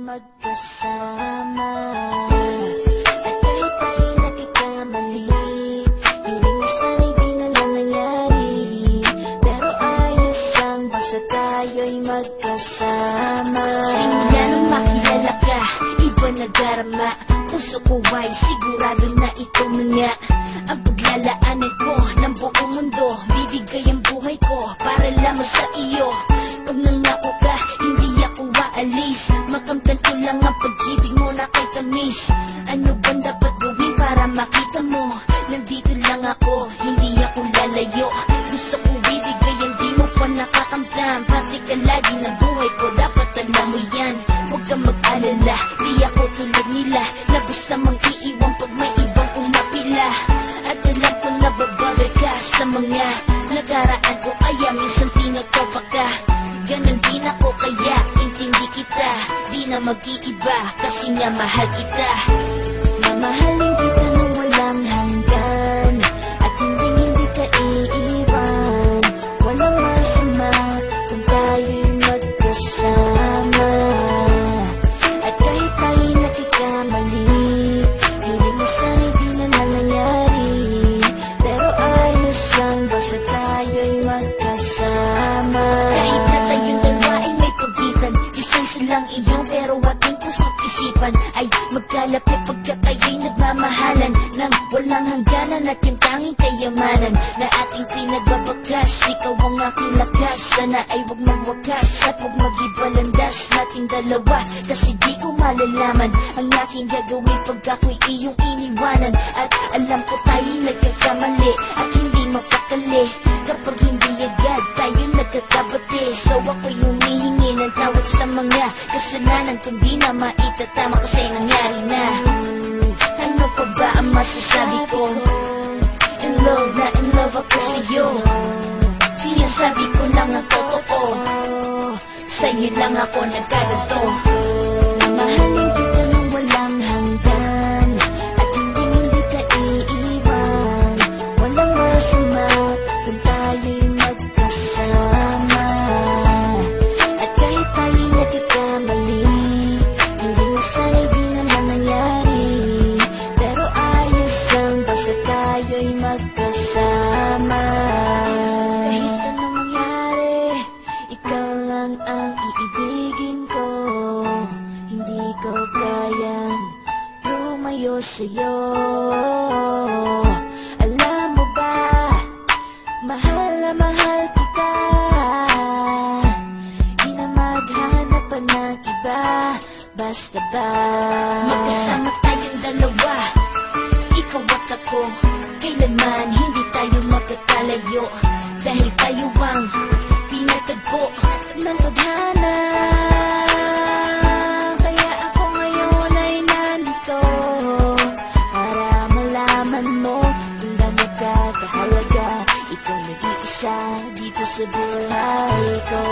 magkasama. At kahit tayo'y nagkakamali, hiling na sana'y di na lang nangyari. Pero ayos ang basta tayo'y magkasama. Simula nung makilala ka, iba na darama. Puso ko ay sigurado na ikaw na nga ang paglalaanan ko ng buong mundo. Bibigay ang buhay ko para lamang sa iyo. Pag nangako ka, hindi ako aalis. Makamtan ko lang ang pag-ibig mo na kay tamis. Ano bang dapat gawin para makita mo? Nandito lang ako, hindi ako lalayo. Gusto ko bibigay ang di mo pa nakakamtam. Parte ka lagi ng buhay ko, dapat alam mo yan. Huwag kang mag-alala, di ako tulad nila na basta mang iiwan pag may ibang umapila. At alam ko na babother ka sa mga nakaraan ko, kaya minsan tinatopa ka. Ganon din ako, kaya intindi kita. Di na mag-iiba kasi nga mahal kita. Mamahalin kita nang walang hanggan, at hindi ka iiwan. Walang masama kung tayo'y magkasama. At kahit tayo'y nagkakamali, hiling na sana'y di na lang nangyari. Pero ayos lang basta tayo'y magkasama. Kahit na tayong dalawa ay may pagitan, distansya lang iyo pero ating puso't isipan ay magkalapit pagkat tayo'y nagmamahalan ng walang hangganan. At yung tanging kayamanan na ating pinagbabakas, ikaw ang aking lakas. Sana ay huwag magwakas at huwag mag-ibalandas nating dalawa, kasi di ko malalaman ang aking gagawin pag ako'y iyong iniwanan. At alam ko tayo'y nagkakamali at hindi mapakali kapag hindi agad tayo nagkakabati. So ako'y humihingi ng tawad sa mga kasalanan kung di na maitatama kasi nangyari na. Ano pa ba ang masasabi ko? In love na in love ako sa'yo. Sinasabi ko lang ang totoo, sa'yo lang ako nagkaganto. Mamahalin kita nang walang hanggan, at hindi ka iiwan. Walang masama kung tayo'y magkasama. At kahit tayo'y nagkakamali, hiling na sana'y di na lang nangyari. Pero ayos lang basta tayo'y magkasama. Kahit anong mangyari, ikaw lang ang iibigin ko. Hindi ko kayang lumayo sa'yo. Alam mo ba, mahal na mahal kita. Di na maghanap pa ng iba, basta ba magkasama tayong dalawa, ikaw at ako. Kailanman hindi tayo magkakalayo, dahil tayo ang pinatagpo ng tadhana. Kaya ako ngayon ay nandito para malaman mo kung gano'n ka kahalaga. Ikaw nag-iisa dito sa buhay ko.